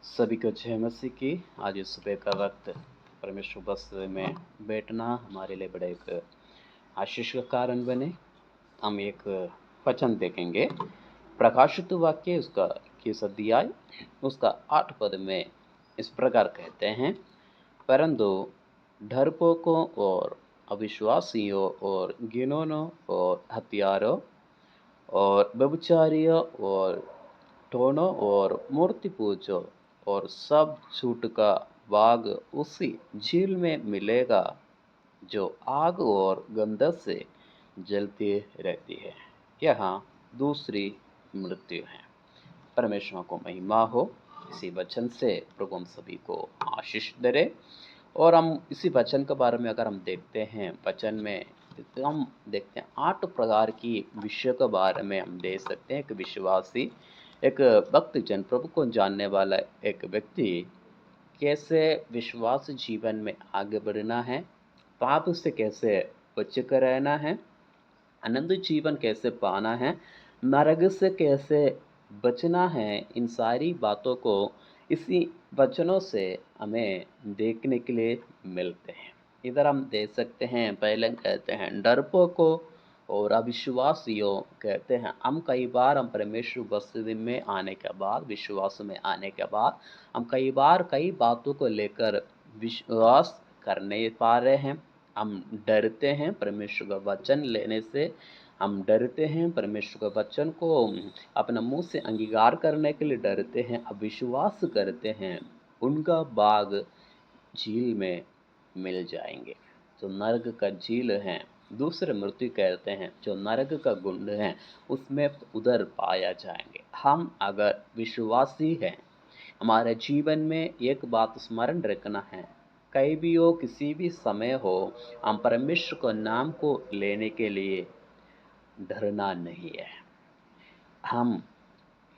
सभी को जय मसीह की। आज इस सुबह का वक्त परमेश्वर बस में बैठना हमारे लिए बड़ा एक आशीष का कारण बने। हम एक वचन देखेंगे, प्रकाशित वाक्य उसका 21 अध्याय उसका 8 पद में इस प्रकार कहते हैं, परंतु डरपोकों और अविश्वासियों और घिनौनों और हत्यारों और व्यभिचारियों और टोनों और मूर्ति पूजों और सब झूठ का भाग उसी झील में मिलेगा जो आग और गंधक से जलती रहती है। यहाँ दूसरी मृत्यु है। परमेश्वर को महिमा हो। इसी वचन से प्रभु हम सभी को आशीष दे। और हम इसी वचन के बारे में अगर हम देखते हैं, वचन में हम देखते हैं 8 प्रकार की विषय के बारे में हम देख सकते हैं। एक विश्वासी, एक भक्त जन, प्रभु को जानने वाला एक व्यक्ति कैसे विश्वास जीवन में आगे बढ़ना है, पाप से कैसे बच कर रहना है, आनंद जीवन कैसे पाना है, नरक से कैसे बचना है, इन सारी बातों को इसी वचनों से हमें देखने के लिए मिलते हैं। इधर हम देख सकते हैं, पहले कहते हैं डरपोकों और अविश्वासियों कहते हैं। हम कई बार हम परमेश्वर वस्तु में आने के बाद, विश्वास में आने के बाद, हम कई बार कई बातों को लेकर विश्वास कर नहीं पा रहे हैं। हम डरते हैं परमेश्वर का वचन लेने से, हम डरते हैं परमेश्वर के वचन को अपने मुंह से अंगीकार करने के लिए डरते हैं, अविश्वास करते हैं, उनका भाग झील में मिल जाएंगे। जो नरक का झील है, दूसरे मृत्यु कहते हैं, जो नरक का गुंड है, उसमें उधर पाया जाएंगे। हम अगर विश्वासी हैं, हमारे जीवन में एक बात स्मरण रखना है, कहीं भी हो, किसी भी समय हो, हम परमेश्वर को नाम को लेने के लिए डरना नहीं है। हम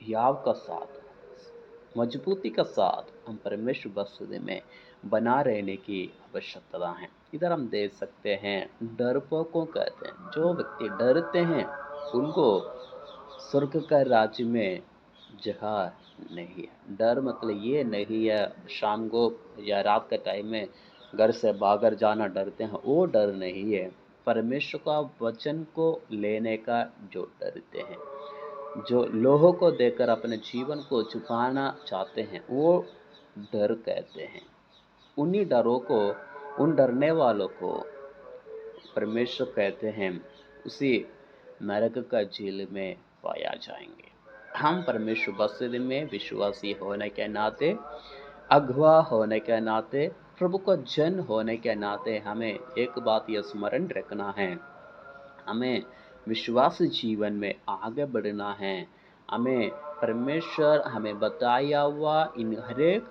याव का साथ, मजबूती का साथ हम परमेश्वर वस्तु में बना रहने की आवश्यकता है। इधर हम देख सकते हैं, डरपोकों कहते हैं, जो व्यक्ति डरते हैं उनको स्वर्ग का राज्य में जगह नहीं है। डर मतलब ये नहीं है शाम को या रात के टाइम में घर से बाहर जाना डरते हैं, वो डर नहीं है। परमेश्वर का वचन को लेने का जो डरते हैं, जो लोगों को देकर अपने जीवन को छुपाना चाहते हैं, वो डर कहते हैं। उन्हीं डरों को, उन डरने वालों को परमेश्वर कहते हैं उसी नरक का झील में पाया जाएंगे। हम परमेश्वर वस्तु में विश्वासी होने के नाते, अगवा होने के नाते, प्रभु का जन होने के नाते हमें एक बात यह स्मरण रखना है, हमें विश्वास जीवन में आगे बढ़ना है। हमें परमेश्वर हमें बताया हुआ इन हरेक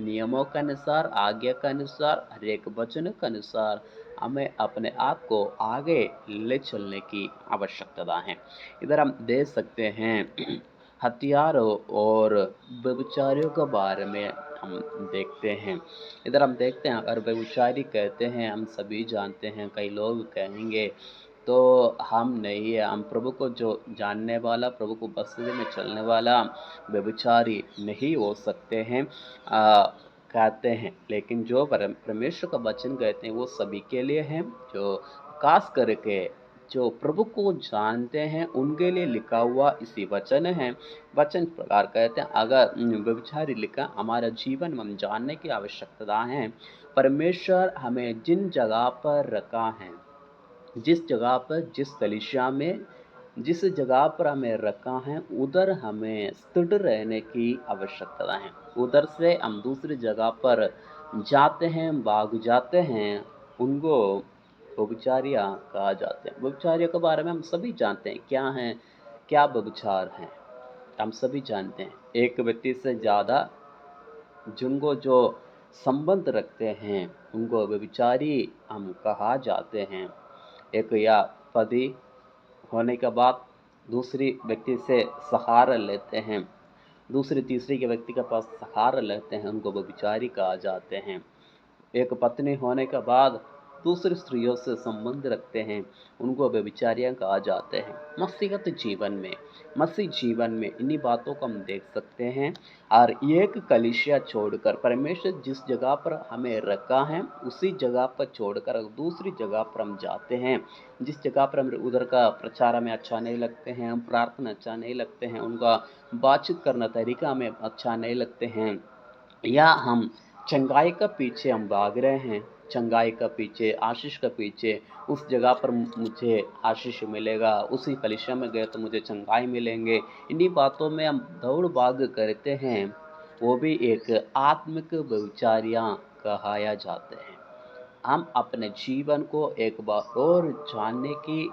नियमों के अनुसार, आज्ञा के अनुसार, हरेक वचन के अनुसार हमें अपने आप को आगे ले चलने की आवश्यकता है। इधर हम देख सकते हैं हथियारों और व्यभिचारियों के बारे में हम देखते हैं। इधर हम देखते हैं, अगर व्यभिचारी कहते हैं, हम सभी जानते हैं, कई लोग कहेंगे तो हम नहीं है, हम प्रभु को जो जानने वाला, प्रभु को बस्ती में चलने वाला व्यभिचारी नहीं हो सकते हैं कहते हैं। लेकिन जो परमेश्वर का वचन कहते हैं वो सभी के लिए है, जो खास करके जो प्रभु को जानते हैं उनके लिए लिखा हुआ इसी वचन है। वचन प्रकार कहते हैं, अगर व्यभिचारी लिखा, हमारा जीवन में हम जानने की आवश्यकता है, परमेश्वर हमें जिन जगह पर रखा है, जिस जगह पर, जिस कलीसिया में, जिस जगह पर हमें रखा है, उधर हमें स्थिर रहने की आवश्यकता है। उधर से हम दूसरी जगह पर जाते हैं, भाग जाते हैं, उनको व्यभिचारियाँ कहा जाते हैं। व्यभिचारियों के बारे में हम सभी जानते हैं क्या हैं, क्या व्यभिचार हैं, हम सभी जानते हैं। एक व्यक्ति से ज़्यादा जिनको जो संबंध रखते हैं उनको व्यभिचारी हम कहा जाते हैं। एक या पति होने के बाद दूसरी व्यक्ति से सहारा लेते हैं, दूसरी तीसरी के व्यक्ति के पास सहारा लेते हैं, उनको व्यभिचारी कहा जाते हैं। एक पत्नी होने के बाद दूसरी स्त्रियों से संबंध रखते हैं, उनको व्यभिचारियां कहा जाते हैं। मसीहत जीवन में, मसीह जीवन में इन्हीं बातों को हम देख सकते हैं। और एक कलीसिया छोड़कर, परमेश्वर जिस जगह पर हमें रखा है उसी जगह पर छोड़कर दूसरी जगह पर हम जाते हैं, जिस जगह पर हम उधर का प्रचार हमें अच्छा नहीं लगते हैं, हम प्रार्थना अच्छा नहीं लगते हैं, उनका बातचीत करना तरीका हमें अच्छा नहीं लगते हैं, या हम चंगाई का पीछे हम भाग रहे हैं, चंगाई का पीछे, आशीष का पीछे, उस जगह पर मुझे आशीष मिलेगा, उसी कलीसिया में गए तो मुझे चंगाई मिलेंगे, इन्हीं बातों में हम दौड़ भाग करते हैं, वो भी एक आत्मिक व्यभिचारियां कहाया जाते हैं। हम अपने जीवन को एक बार और जानने की,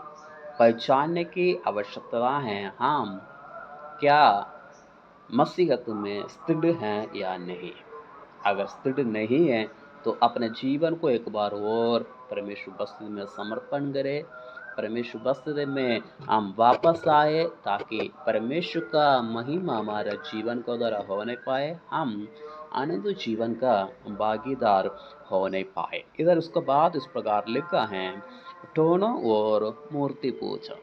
पहचानने की आवश्यकता है। हम क्या मसीहत में स्थिर हैं या नहीं? अगर स्थिर नहीं है तो अपने जीवन को एक बार और परमेश्वर बस्ती में समर्पण करें, परमेश्वर बस्ती में हम वापस आए, ताकि परमेश्वर का महिमा हमारा जीवन को द्वारा हो नहीं पाए, हम आनंद जीवन का भागीदार हो नहीं पाए। इधर उसके बाद इस प्रकार लिखा है, टोनो और मूर्ति पूजा।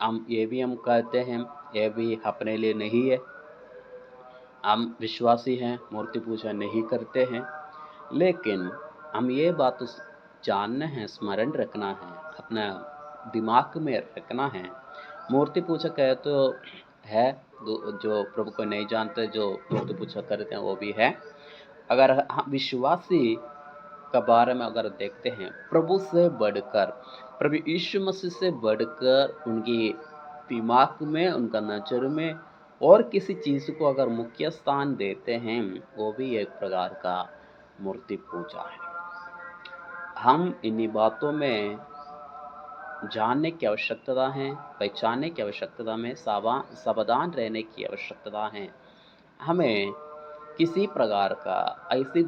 हम कहते हैं, ये भी अपने लिए नहीं है। हम विश्वासी हैं, मूर्ति पूजा नहीं करते हैं, लेकिन हम ये बात जानना है, स्मरण रखना है, अपना दिमाग में रखना है। मूर्ति पूजा कहे तो है, जो प्रभु को नहीं जानते, जो मूर्ति पूजा करते हैं वो भी है। अगर हम विश्वासी का बारे में अगर देखते हैं, प्रभु से बढ़कर, प्रभु यीशु मसीह से बढ़कर उनकी दिमाग में, उनका नजर में और किसी चीज़ को अगर मुख्य स्थान देते हैं, वो भी एक प्रकार का मूर्ति पूजा है। हम इन्हीं बातों में जानने की आवश्यकता है, पहचानने की आवश्यकता में सावधान रहने की आवश्यकता है। हमें किसी प्रकार का ऐसी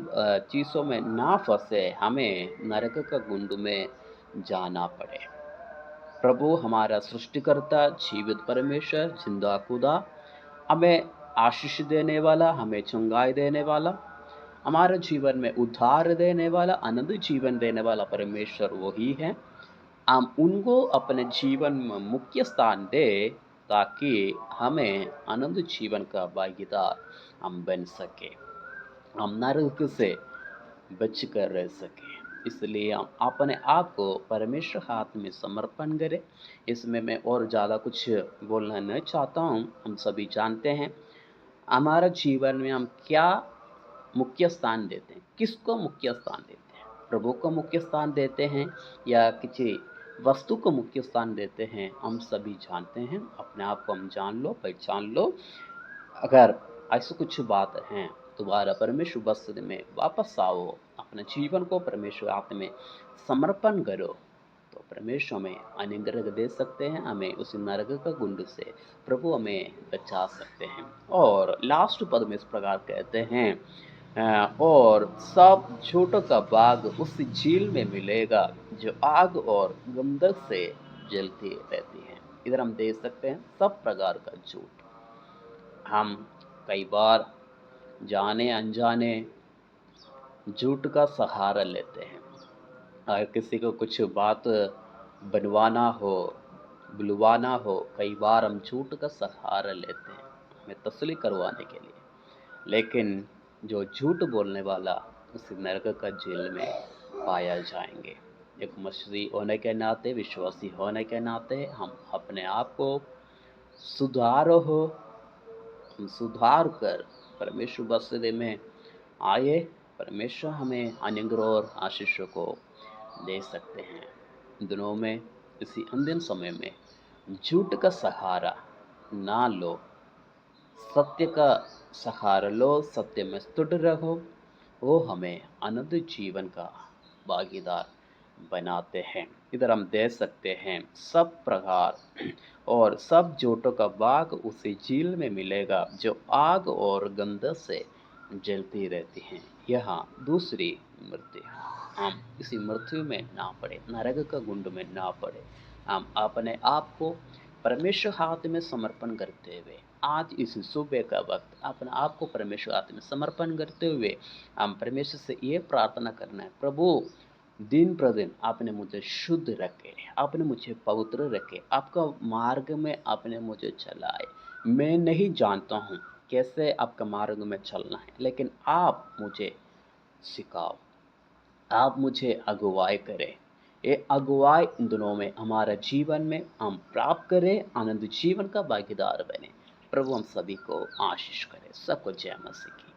चीज़ों में ना फंसे, हमें नरक का कुंड में जाना पड़े। प्रभु हमारा सृष्टिकर्ता, जीवित परमेश्वर, जिंदा खुदा, हमें आशीष देने वाला, हमें चंगाई देने वाला, हमारे जीवन में उद्धार देने वाला, आनंद जीवन देने वाला परमेश्वर वही है। हम उनको अपने जीवन में मुख्य स्थान दे, ताकि हमें आनंद जीवन का भागीदार हम बन सके, हम नरक से बच कर रह सके। इसलिए हम अपने आप को परमेश्वर हाथ में समर्पण करें। इसमें मैं और ज़्यादा कुछ बोलना नहीं चाहता हूँ। हम सभी जानते हैं हमारा जीवन में हम क्या मुख्य स्थान देते हैं, किसको मुख्य स्थान देते हैं, प्रभु को मुख्य स्थान देते हैं या किसी वस्तु को मुख्य स्थान देते हैं, हम सभी जानते हैं। अपने आप को हम जान लो, पहचान लो। अगर ऐसी कुछ बात है, दोबारा परमेश्वर बस्ती में वापस आओ, अपने जीवन को परमेश्वर हाथ में समर्पण करो, तो परमेश्वर हमें अनुग्रह दे सकते हैं, हमें उस नरक का कुंड से प्रभु हमें बचा सकते हैं। और लास्ट पद में इस प्रकार कहते हैं, और सब झूठों का भाग उस झील में मिलेगा जो आग और गंधक से जलती रहती है। इधर हम देख सकते हैं सब प्रकार का झूठ। हम कई बार जाने अनजाने झूठ का सहारा लेते हैं। अगर किसी को कुछ बात बनवाना हो, बुलवाना हो, कई बार हम झूठ का सहारा लेते हैं हमें तसल्ली करवाने के लिए। लेकिन जो झूठ बोलने वाला उस नरक का जेल में पाया जाएंगे। एक मसीही होने के नाते, विश्वासी होने के नाते हम अपने आप को सुधार कर परमेश्वर बस्ती में आए। परमेश्वर हमें अनुग्रह और आशीष को दे सकते हैं। दिनों में, इसी अंतिम समय में झूठ का सहारा ना लो, सत्य का सहारा लो, सत्य में स्थिर रहो, वो हमें आनंद जीवन का भागीदार बनाते हैं। इधर हम देख सकते हैं सब प्रकार और सब झूठों का भाग उसी झील में मिलेगा जो आग और गंधक से जलती रहती हैं। यहाँ दूसरी मृत्यु, हम इसी मृत्यु में ना पड़े, नरक का कुंड में ना पड़े, हम अपने आप को परमेश्वर हाथ में समर्पण करते हुए, आज इस सुबह का वक्त अपने आप को परमेश्वर हाथ में समर्पण करते हुए हम परमेश्वर से ये प्रार्थना करना है, प्रभु दिन प्रतिदिन आपने मुझे शुद्ध रखे, आपने मुझे पवित्र रखे, आपका मार्ग में आपने मुझे चलाए। मैं नहीं जानता हूँ कैसे आपका मार्ग में चलना है, लेकिन आप मुझे सिखाओ, आप मुझे अगुवाई करें। ये अगुवाई इन दिनों में हमारे जीवन में हम प्राप्त करें, आनंद जीवन का भागीदार बने। प्रभु हम सभी को आशीष करे। सबको जय मसीह की।